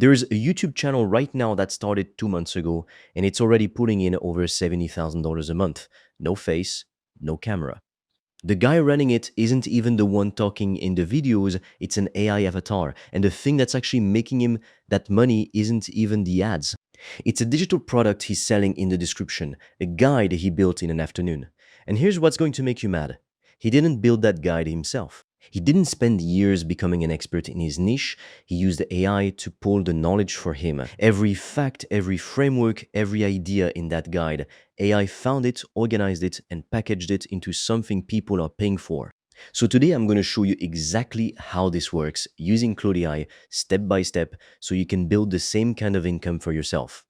There's a YouTube channel right now that started 2 months ago, and it's already pulling in over $70,000 a month. No face, no camera. The guy running it isn't even the one talking in the videos, it's an AI avatar. And the thing that's actually making him that money isn't even the ads. It's a digital product he's selling in the description, a guide he built in an afternoon. And here's what's going to make you mad. He didn't build that guide himself. He didn't spend years becoming an expert in his niche. He used AI to pull the knowledge for him. Every fact, every framework, every idea in that guide, AI found it, organized it, and packaged it into something people are paying for. So today I'm going to show you exactly how this works using Claude AI step by step so you can build the same kind of income for yourself.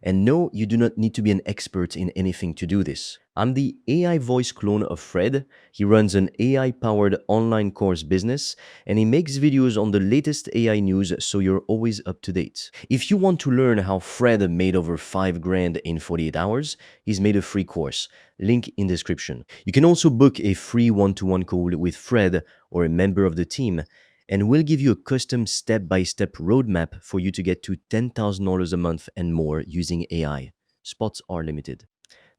And no, you do not need to be an expert in anything to do this. I'm the AI voice clone of Fred. He runs an AI-powered online course business, and he makes videos on the latest AI news so you're always up to date. If you want to learn how Fred made over 5 grand in 48 hours, he's made a free course. Link in description. You can also book a free one-to-one call with Fred or a member of the team, and we'll give you a custom step-by-step roadmap for you to get to $10,000 a month and more using AI. Spots are limited.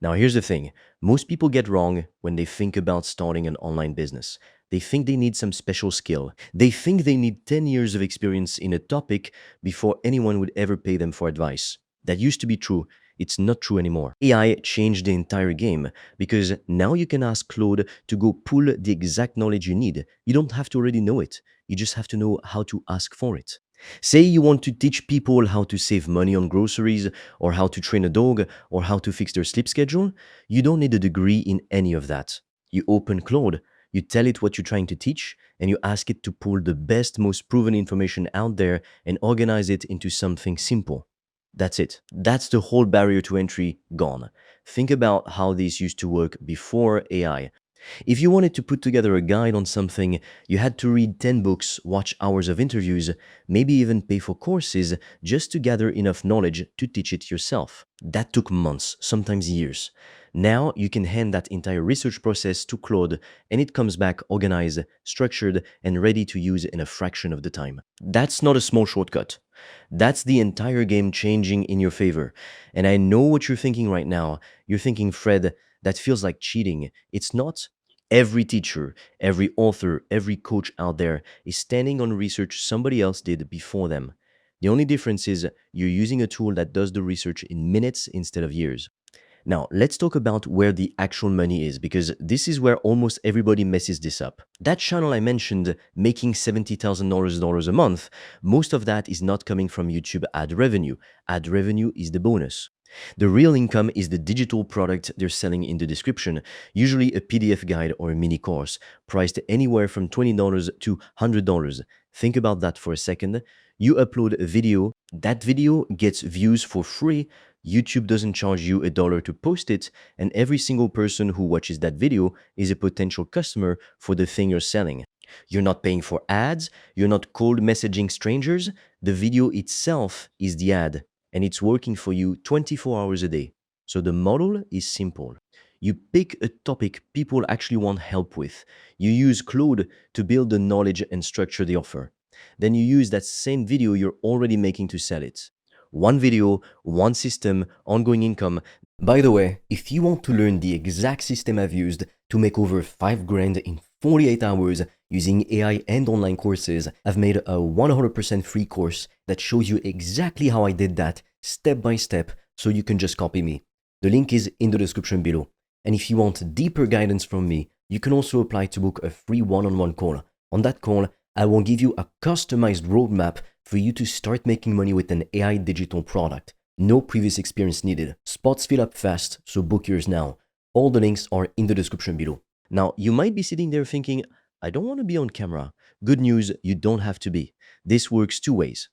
Now here's the thing, most people get wrong when they think about starting an online business. They think they need some special skill. They think they need 10 years of experience in a topic before anyone would ever pay them for advice. That used to be true. It's not true anymore. AI changed the entire game because now you can ask Claude to go pull the exact knowledge you need. You don't have to already know it. You just have to know how to ask for it. Say you want to teach people how to save money on groceries, or how to train a dog, or how to fix their sleep schedule. You don't need a degree in any of that. You open Claude, you tell it what you're trying to teach, and you ask it to pull the best, most proven information out there and organize it into something simple. That's it. That's the whole barrier to entry gone. Think about how this used to work before AI. If you wanted to put together a guide on something, you had to read 10 books, watch hours of interviews, maybe even pay for courses just to gather enough knowledge to teach it yourself. That took months, sometimes years. Now you can hand that entire research process to Claude and it comes back organized, structured, and ready to use in a fraction of the time. That's not a small shortcut. That's the entire game changing in your favor. And I know what you're thinking right now. You're thinking, Fred, that feels like cheating. It's not. Every teacher, every author, every coach out there is standing on research somebody else did before them. The only difference is you're using a tool that does the research in minutes instead of years. Now, let's talk about where the actual money is, because this is where almost everybody messes this up. That channel I mentioned, making $70,000 a month, most of that is not coming from YouTube ad revenue. Ad revenue is the bonus. The real income is the digital product they're selling in the description, usually a PDF guide or a mini course, priced anywhere from $20 to $100. Think about that for a second. You upload a video, that video gets views for free, YouTube doesn't charge you $1 to post it, and every single person who watches that video is a potential customer for the thing you're selling. You're not paying for ads, you're not cold messaging strangers, the video itself is the ad, and it's working for you 24 hours a day. So the model is simple. You pick a topic people actually want help with. You use Claude to build the knowledge and structure the offer. Then you use that same video you're already making to sell it. One video, one system, ongoing income. By the way, if you want to learn the exact system I've used to make over 5 grand in 48 hours using AI and online courses, I've made a 100% free course that shows you exactly how I did that step by step so you can just copy me. The link is in the description below. And if you want deeper guidance from me, you can also apply to book a free one-on-one call. On that call, I will give you a customized roadmap for you to start making money with an AI digital product. No previous experience needed. Spots fill up fast, so book yours now. All the links are in the description below. Now, you might be sitting there thinking, I don't want to be on camera. Good news, you don't have to be. This works two ways.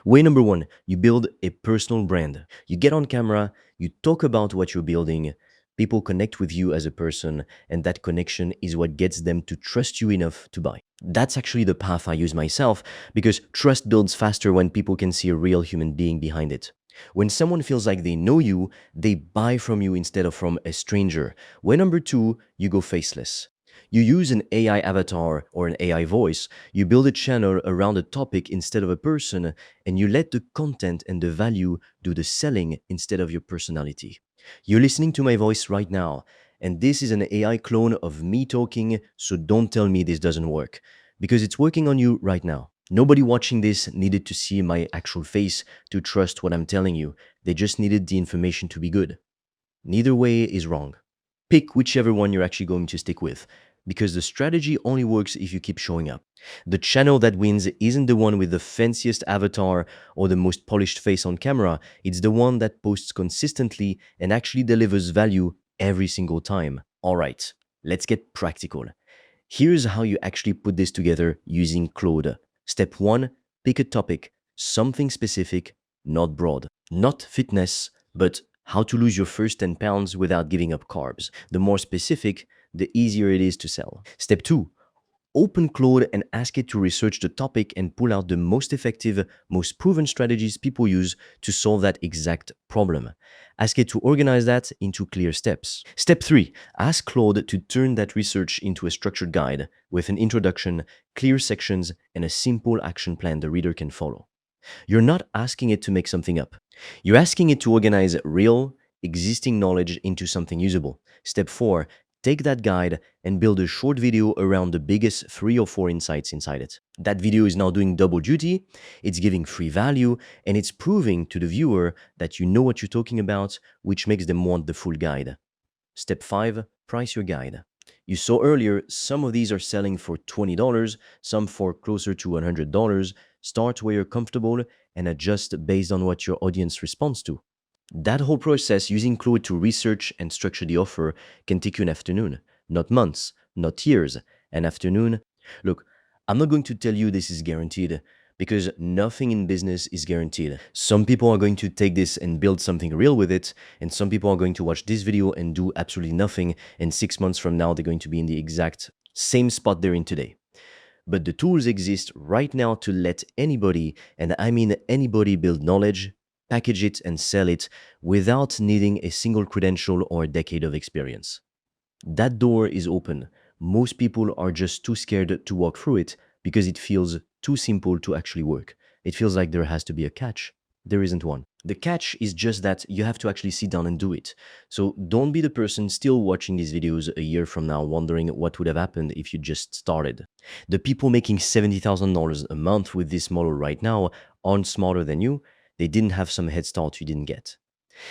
Way number one, you build a personal brand. You get on camera, you talk about what you're building, people connect with you as a person, and that connection is what gets them to trust you enough to buy. That's actually the path I use myself, because trust builds faster when people can see a real human being behind it. When someone feels like they know you, they buy from you instead of from a stranger. Way number two, you go faceless. You use an AI avatar or an AI voice, you build a channel around a topic instead of a person, and you let the content and the value do the selling instead of your personality. You're listening to my voice right now, and this is an AI clone of me talking, so don't tell me this doesn't work, because it's working on you right now. Nobody watching this needed to see my actual face to trust what I'm telling you. They just needed the information to be good. Neither way is wrong. Pick whichever one you're actually going to stick with, because the strategy only works if you keep showing up. The channel that wins isn't the one with the fanciest avatar or the most polished face on camera, it's the one that posts consistently and actually delivers value every single time. All right, let's get practical. Here's how you actually put this together using Claude. Step 1, pick a topic, something specific, not broad. Not fitness, but how to lose your first 10 pounds without giving up carbs. The more specific, the easier it is to sell. Step 2, open Claude and ask it to research the topic and pull out the most effective, most proven strategies people use to solve that exact problem. Ask it to organize that into clear steps. Step 3, ask Claude to turn that research into a structured guide with an introduction, clear sections, and a simple action plan the reader can follow. You're not asking it to make something up. You're asking it to organize real, existing knowledge into something usable. Step 4, take that guide and build a short video around the biggest 3 or 4 insights inside it. That video is now doing double duty, it's giving free value, and it's proving to the viewer that you know what you're talking about, which makes them want the full guide. Step 5, price your guide. You saw earlier, some of these are selling for $20, some for closer to $100. Start where you're comfortable and adjust based on what your audience responds to. That whole process using Claude to research and structure the offer can take you an afternoon, not months, not years, an afternoon. Look, I'm not going to tell you this is guaranteed because nothing in business is guaranteed. Some people are going to take this and build something real with it, and some people are going to watch this video and do absolutely nothing, and 6 months from now, they're going to be in the exact same spot they're in today. But the tools exist right now to let anybody, and I mean anybody, build knowledge, package it, and sell it without needing a single credential or a decade of experience. That door is open. Most people are just too scared to walk through it because it feels too simple to actually work. It feels like there has to be a catch. There isn't one. The catch is just that you have to actually sit down and do it. So don't be the person still watching these videos a year from now wondering what would have happened if you just started. The people making $70,000 a month with this model right now aren't smarter than you. They didn't have some head start you didn't get.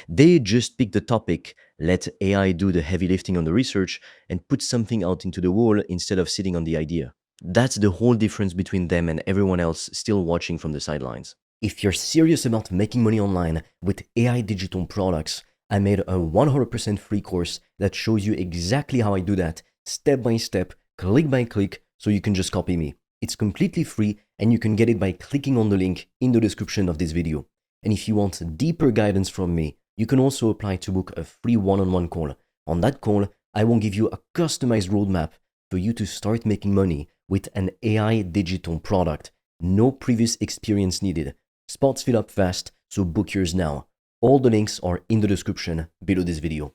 They just pick the topic, let AI do the heavy lifting on the research, and put something out into the world instead of sitting on the idea. That's the whole difference between them and everyone else still watching from the sidelines. If you're serious about making money online with AI digital products, I made a 100% free course that shows you exactly how I do that, step by step, click by click, so you can just copy me. It's completely free and you can get it by clicking on the link in the description of this video. And if you want deeper guidance from me, you can also apply to book a free one-on-one call. On that call, I will give you a customized roadmap for you to start making money with an AI digital product. No previous experience needed. Spots fill up fast, so book yours now. All the links are in the description below this video.